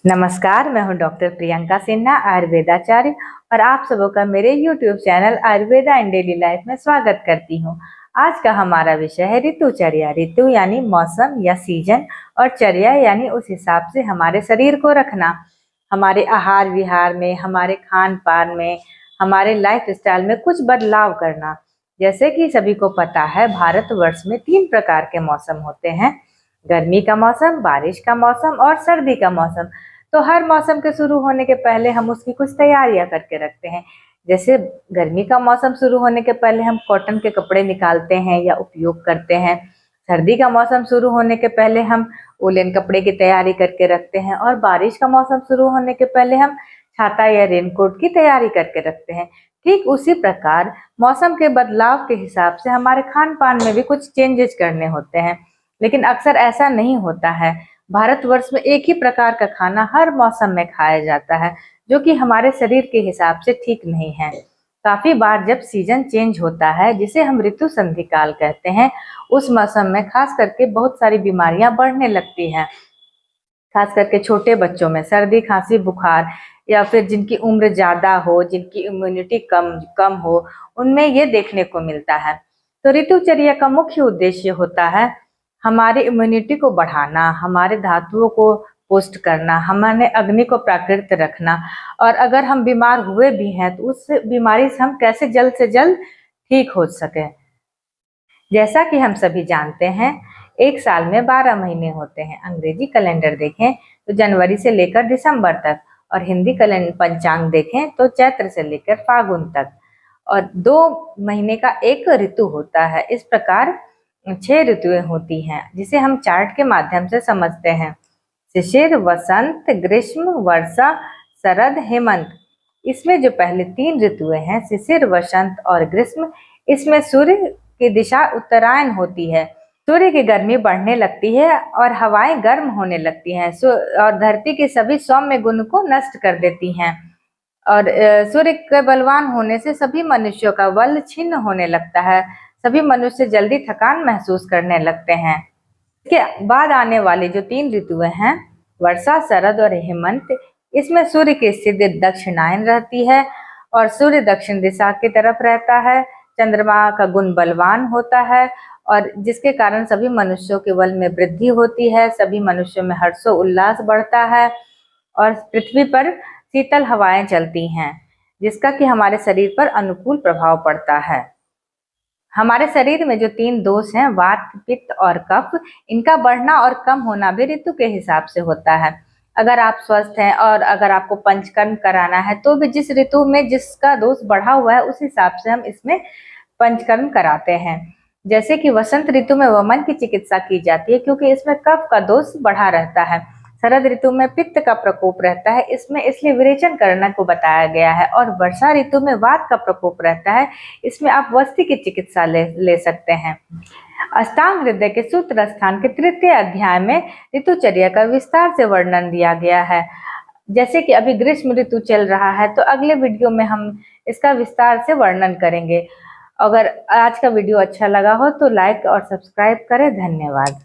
नमस्कार, मैं हूं डॉक्टर प्रियंका सिन्हा, आयुर्वेदाचार्य, और आप सबों का मेरे YouTube चैनल आयुर्वेदा इन डेली लाइफ में स्वागत करती हूं। आज का हमारा विषय है ऋतुचर्या। ऋतु यानी मौसम या सीजन, और चर्या यानी उस हिसाब से हमारे शरीर को रखना, हमारे आहार विहार में, हमारे खान पान में, हमारे लाइफ स्टाइल में कुछ बदलाव करना। जैसे कि सभी को पता है, भारतवर्ष में 3 प्रकार के मौसम होते हैं: गर्मी का मौसम, बारिश का मौसम और सर्दी का मौसम। तो हर मौसम के शुरू होने के पहले हम उसकी कुछ तैयारियां करके रखते हैं। जैसे गर्मी का मौसम शुरू होने के पहले हम कॉटन के कपड़े निकालते हैं या उपयोग करते हैं। सर्दी का मौसम शुरू होने के पहले हम वूलन कपड़े की तैयारी करके रखते हैं, और बारिश का मौसम शुरू होने के पहले हम छाता या रेनकोट की तैयारी करके रखते हैं। ठीक उसी प्रकार मौसम के बदलाव के हिसाब से हमारे खान पान में भी कुछ चेंजेस करने होते हैं, लेकिन अक्सर ऐसा नहीं होता है। भारतवर्ष में एक ही प्रकार का खाना हर मौसम में खाया जाता है, जो कि हमारे शरीर के हिसाब से ठीक नहीं है। काफी बार जब सीजन चेंज होता है, जिसे हम ऋतु संधि काल कहते हैं, उस मौसम में खास करके बहुत सारी बीमारियां बढ़ने लगती हैं। खास करके छोटे बच्चों में सर्दी, खांसी, बुखार, या फिर जिनकी उम्र ज्यादा हो, जिनकी इम्यूनिटी कम हो, उनमें ये देखने को मिलता है। तो ऋतुचर्या का मुख्य उद्देश्य होता है हमारी इम्यूनिटी को बढ़ाना, हमारे धातुओं को पुष्ट करना, हमारे अग्नि को प्राकृत रखना, और अगर हम बीमार हुए भी हैं तो उस बीमारी से हम कैसे जल्द से जल्द ठीक हो सके। जैसा कि हम सभी जानते हैं, एक साल में 12 महीने होते हैं। अंग्रेजी कैलेंडर देखें तो जनवरी से लेकर दिसंबर तक, और हिंदी कैलेंडर पंचांग देखें तो चैत्र से लेकर फागुन तक, और 2 महीने का एक ऋतु होता है। इस प्रकार 6 ऋतुएं होती हैं, जिसे हम चार्ट के माध्यम से समझते हैं: शिशिर, वसंत, ग्रीष्म, वर्षा, शरद, हेमंत। इसमें जो पहले 3 ऋतुएं हैं, शिशिर, वसंत और ग्रीष्म, इसमें सूर्य की दिशा उत्तरायण होती है। सूर्य की गर्मी बढ़ने लगती है और हवाएं गर्म होने लगती हैं, और धरती के सभी सौम्य गुण को नष्ट कर देती हैं। और सूर्य के बलवान होने से सभी मनुष्यों का बल छिन्न होने लगता है। सभी मनुष्य जल्दी थकान महसूस करने लगते हैं। इसके बाद आने वाली जो 3 ऋतुएं हैं, वर्षा, शरद और हेमंत, इसमें सूर्य की स्थिति दक्षिणायन रहती है, और सूर्य दक्षिण दिशा की तरफ रहता है। चंद्रमा का गुण बलवान होता है, और जिसके कारण सभी मनुष्यों के बल में वृद्धि होती है, सभी मनुष्यों में हर्षोल्लास बढ़ता है, और पृथ्वी पर शीतल हवाएं चलती हैं, जिसका कि हमारे शरीर पर अनुकूल प्रभाव पड़ता है। हमारे शरीर में जो 3 दोष हैं, वात, पित्त और कफ, इनका बढ़ना और कम होना भी ऋतु के हिसाब से होता है। अगर आप स्वस्थ हैं और अगर आपको पंचकर्म कराना है, तो भी जिस ऋतु में जिसका दोष बढ़ा हुआ है, उस हिसाब से हम इसमें पंचकर्म कराते हैं। जैसे कि वसंत ऋतु में वमन की चिकित्सा की जाती है, क्योंकि इसमें कफ का दोष बढ़ा रहता है। शरद ऋतु में पित्त का प्रकोप रहता है, इसमें इसलिए विरेचन करने को बताया गया है। और वर्षा ऋतु में वात का प्रकोप रहता है, इसमें आप वस्ति की चिकित्सा ले सकते हैं। अष्टांग हृदय के सूत्र स्थान के 3य अध्याय में ऋतुचर्या का विस्तार से वर्णन दिया गया है। जैसे कि अभी ग्रीष्म ऋतु चल रहा है, तो अगले वीडियो में हम इसका विस्तार से वर्णन करेंगे। अगर आज का वीडियो अच्छा लगा हो तो लाइक और सब्सक्राइब करें। धन्यवाद।